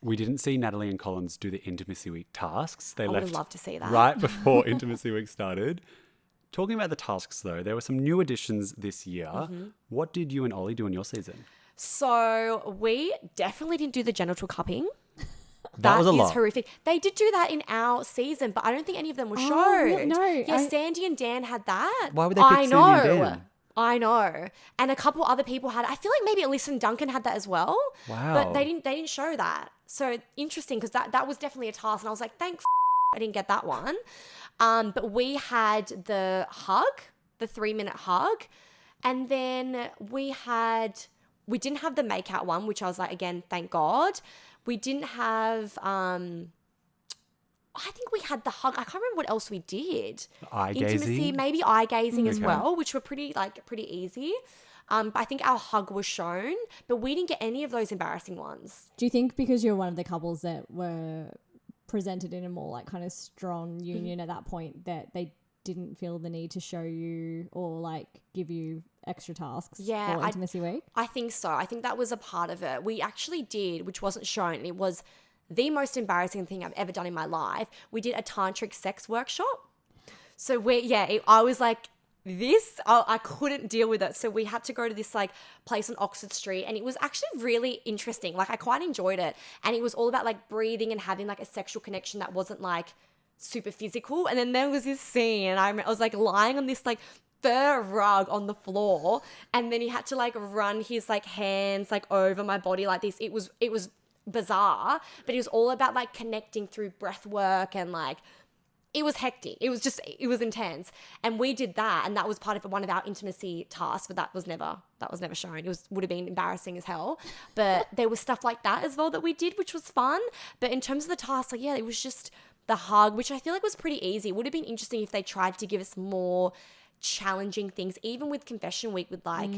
we didn't see Natalie and Collins do the Intimacy Week tasks. They I would left have loved to see that. right before Intimacy Week started. Talking about the tasks, though, there were some new additions this year. What did you and Ollie do in your season? So we definitely didn't do the genital cupping. That was a lot. Horrific. They did do that in our season, but I don't think any of them were Oh, showed. no, Yeah, Sandy and Dan had that. Why would they pick Sandy and Dan? I know. And a couple other people had. I feel like maybe Alyssa and Duncan had that as well. Wow. But they didn't show that. So interesting, because that was definitely a task, and I was like, thank I didn't get that one. But we had the hug, the 3-minute hug, and then we didn't have the make out one, which I was like, again, thank God. We didn't have I think we had the hug. I can't remember what else we did. Eye Intimacy, gazing? maybe eye gazing as Okay. well, which were pretty easy. But I think our hug was shown, but we didn't get any of those embarrassing ones. Do you think because you're one of the couples that were presented in a more like kind of strong union at that point that they didn't feel the need to show you or like give you extra tasks for Intimacy Week? I think so. I think that was a part of it. We actually did, which wasn't shown, and it was the most embarrassing thing I've ever done in my life. We did a tantric sex workshop. So I was like, I couldn't deal with it. So we had to go to this like place on Oxford Street, and it was actually really interesting. Like I quite enjoyed it. And it was all about like breathing and having like a sexual connection that wasn't like super physical. And then there was this scene, and I was like lying on this like fur rug on the floor, and then he had to like run his like hands like over my body like this. It was bizarre, but it was all about like connecting through breath work, and like it was hectic. It was intense. And we did that, and that was part of one of our intimacy tasks, but that was never shown. Would have been embarrassing as hell. But there was stuff like that as well that we did, which was fun. But in terms of the tasks, like, yeah, it was just the hug, which I feel like was pretty easy. It would have been interesting if they tried to give us more challenging things, even with Confession Week, with like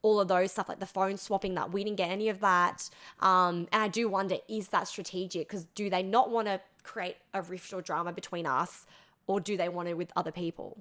all of those stuff, like the phone swapping, that we didn't get any of that. And I do wonder, is that strategic? Because do they not want to create a rift or drama between us, or do they want to with other people?